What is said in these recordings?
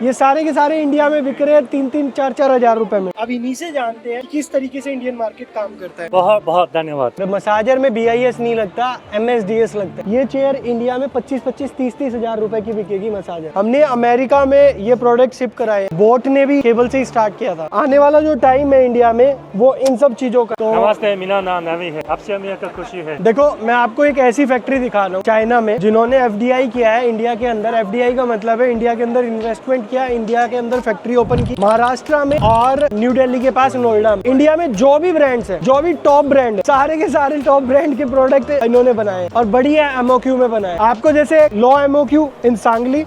ये सारे के सारे इंडिया में बिक रहे हैं 3-3, 4-4 हजार रुपए में। अब इन्हीं से जानते हैं किस तरीके से इंडियन मार्केट काम करता है। बहुत बहुत धन्यवाद। मसाजर में BIS नहीं लगता, MSDS लगता है। ये चेयर इंडिया में 25-25, 30-30 हजार रुपए की बिकेगी मसाजर। हमने अमेरिका में ये प्रोडक्ट शिप कराए, बोट ने भी केबल से ही स्टार्ट किया था। आने वाला जो टाइम है इंडिया में वो इन सब चीजों का। तो नमस्ते, मेरा नाम नवी है, आपसे मिलकर खुशी है। देखो मैं आपको एक ऐसी फैक्ट्री दिखा रहा हूँ चाइना में जिन्होंने FDI किया है इंडिया के अंदर। FDI का मतलब है इंडिया के अंदर इन्वेस्टमेंट किया, इंडिया के अंदर फैक्ट्री ओपन की, महाराष्ट्र में और न्यू दिल्ली के पास नोएडा में। इंडिया में जो भी ब्रांड्स है, जो भी टॉप ब्रांड है, सारे के सारे टॉप ब्रांड के प्रोडक्ट इन्होंने बनाए और बढ़िया MOQ में बनाए। आपको जैसे लो MOQ इन सांगली,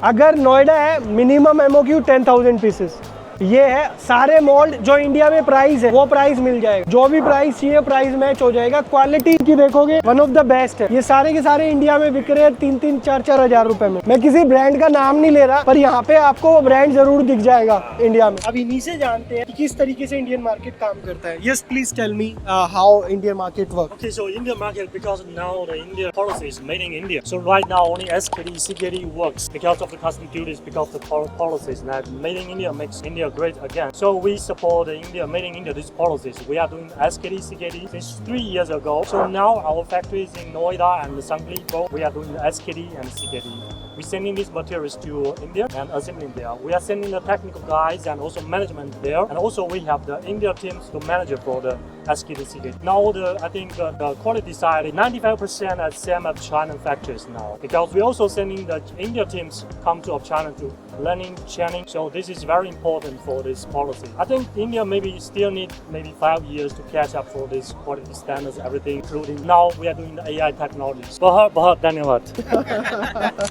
अगर नोएडा है मिनिमम MOQ 10,000 पीसेस। ये है सारे मोल्ड जो इंडिया में प्राइस है वो प्राइस मिल जाएगा, जो भी प्राइस चाहिए प्राइस मैच हो जाएगा। क्वालिटी की देखोगे वन ऑफ द बेस्ट है। ये सारे के सारे इंडिया में बिक रहे हैं 3-3, 4-4 हजार रुपए में। मैं किसी ब्रांड का नाम नहीं ले रहा, पर यहाँ पे आपको वो ब्रांड जरूर दिख जाएगा इंडिया में। अब इन्हीं से जानते हैं कि किस तरीके से इंडियन मार्केट काम करता है। Yes please tell me how Indian market work. Okay, so Indian market, because now the India policy is made in India. So right now only SKD, CKD works because of the custom duties, because of the policies. That made in India makes India great again. So we support the India, made in India, these policies. We are doing SKD, CKD since 3 years ago. So now our factory is in Noida and Sangli. Both we are doing the SKD and CKD. We sending these materials to India and assembling there. We are sending the technical guys and also management there, and also we have the India teams to manage for the SKD, CKD. Now I think the quality side is 95% as same as China factories now, because we also sending the India teams come to China to learning, training. So this is very important for this policy. I think India maybe still need maybe 5 years to catch up for this quality standards, everything, including now we are doing the AI technologies. बहुत बहुत धन्यवाद।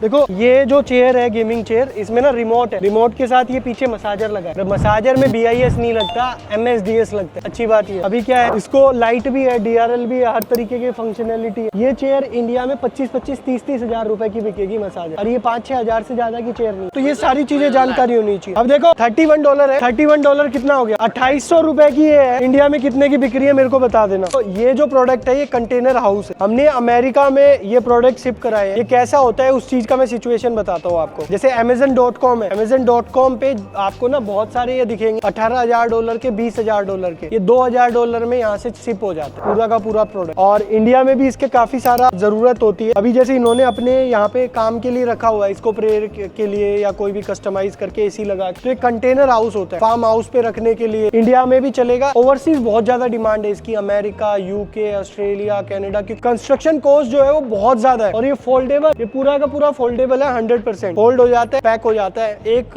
देखो ये जो chair है gaming chair, इसमें ना remote है, रिमोट के साथ ये पीछे मसाजर लगा है। मसाजर में BIS नहीं लगता, MSDS लगता है। अच्छी बात ये अभी क्या है, इसको लाइट भी है, DRL भी है, हर तरीके की फंक्शनैलिटी है। ये चेयर इंडिया में 25-25, 30-30 हजार रुपए की बिकेगी मसाजर, और ये 5-6 हजार से ज्यादा की चेयर नहीं। तो ये सारी चीजें जानकारी होनी चाहिए। अब देखो $31 है, $31 कितना हो गया, 2800 रुपए की ये है। इंडिया में कितने की बिक रही है मेरे को बता देना। तो ये जो प्रोडक्ट है ये कंटेनर हाउस है, हमने अमेरिका में ये प्रोडक्ट शिप कराए हैं। ये कैसा होता है उस चीज का मैं सिचुएशन बताता हूँ आपको। जैसे Amazon.com है, Amazon.com पे आपको ना बहुत सारे ये दिखेंगे $18,000 के, $20,000 के। ये $2,000 में यहाँ से शिप हो जाता है पूरा का पूरा प्रोडक्ट। और इंडिया में भी इसके काफी सारा जरूरत होती है। अभी जैसे इन्होंने अपने यहाँ पे काम के लिए रखा हुआ है, इसको प्रेयर के लिए या कोई भी कस्टमाइज करके AC लगा के। तो एक कंटेनर हाउस होता है फार्म हाउस पे रखने के लिए, इंडिया में भी चलेगा। ओवरसीज बहुत ज्यादा डिमांड है इसकी, अमेरिका, UK, ऑस्ट्रेलिया, कनाडा की। कंस्ट्रक्शन कॉस्ट जो है वो बहुत ज्यादा है, और ये फोल्डेबल, ये पूरा का पूरा फोल्डेबल है, 100% फोल्ड हो जाता है, पैक हो जाता है। एक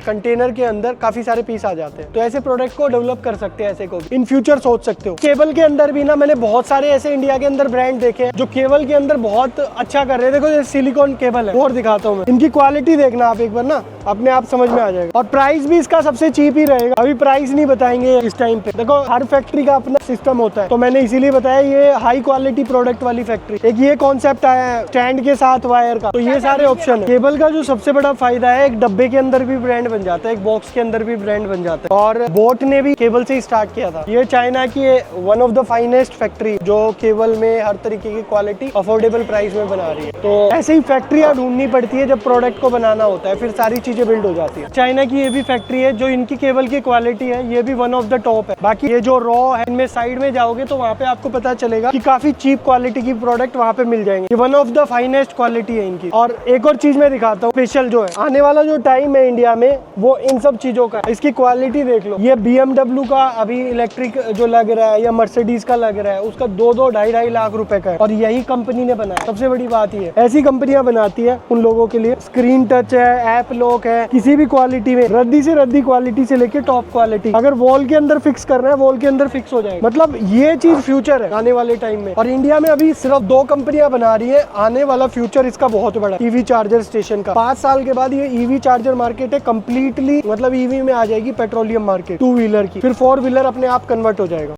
कंटेनर के अंदर काफी सारे पीस आ जाते हैं। तो ऐसे प्रोडक्ट को डेवलप कर सकते हैं, ऐसे को इन फ्यूचर सोच सकते हो। केबल के अंदर भी ना मैंने बहुत सारे ऐसे इंडिया के अंदर ब्रांड देखे हैं जो केबल के अंदर बहुत अच्छा कर रहे हैं। देखो ये सिलिकॉन केबल है, और दिखाता हूँ मैं, इनकी क्वालिटी देखना आप एक बार ना, अपने आप समझ में आ जाएगा। और प्राइस भी इसका सबसे चीप ही रहेगा। अभी प्राइस नहीं बताएंगे इस टाइम पे। देखो हर फैक्ट्री का अपना सिस्टम होता है, तो मैंने इसीलिए बताया ये हाई क्वालिटी प्रोडक्ट वाली फैक्ट्री। एक ये कॉन्सेप्ट आया है स्टैंड के साथ वायर का, तो ये सारे ऑप्शन है। केबल का जो सबसे बड़ा फायदा है, एक डब्बे के अंदर भी ब्रांड बन जाता है, एक बॉक्स के अंदर भी ब्रांड बन जाता है। और बोट ने भी केबल से ही स्टार्ट किया था। ये चाइना की one of the finest factory जो केबल में हर तरीके की क्वालिटी अफोर्डेबल प्राइस में बना रही है। तो ऐसे ही फैक्ट्रियां ढूंढनी पड़ती है जब प्रोडक्ट को बनाना होता है, फिर सारी चीजें बिल्ड हो जाती है। चाइना की ये भी फैक्ट्री है जो इनकी केबल की क्वालिटी है, ये भी वन ऑफ द टॉप है। बाकी ये जो रॉ है, इनमें साइड में जाओगे तो वहाँ पे आपको पता चलेगा कि काफी चीप क्वालिटी की प्रोडक्ट वहाँ पे मिल जाएंगे। ये one of the finest quality है इनकी। और एक और चीज मैं दिखाता हूँ स्पेशल जो है, आने वाला जो टाइम है इंडिया में वो इन सब चीजों का। इसकी क्वालिटी देख लो, ये BMW का अभी इलेक्ट्रिक जो लग रहा है या मर्सिडीज का लग रहा है, उसका 2-2, 2.5 लाख रुपए का है, और यही कंपनी ने बनाया। सबसे बड़ी बात ये, ऐसी कंपनियां बनाती है उन लोगों के लिए। स्क्रीन टच है, ऐप लॉक है, किसी भी क्वालिटी में, रद्दी से रद्दी क्वालिटी से लेके टॉप क्वालिटी। अगर वॉल के अंदर फिक्स करना है, वॉल के अंदर फिक्स हो जाएगा। मतलब ये चीज फ्यूचर है आने वाले टाइम में। और इंडिया में अभी सिर्फ 2 कंपनियां बना रही है, आने वाला फ्यूचर इसका बहुत बड़ा। EV चार्जर स्टेशन का 5 साल के बाद ये EV चार्जर मार्केट है कंप्लीटली, मतलब EV में आ जाएगी पेट्रोलियम मार्केट 2 व्हीलर की, फिर 4 व्हीलर अपने आप कन्वर्ट हो जाएगा।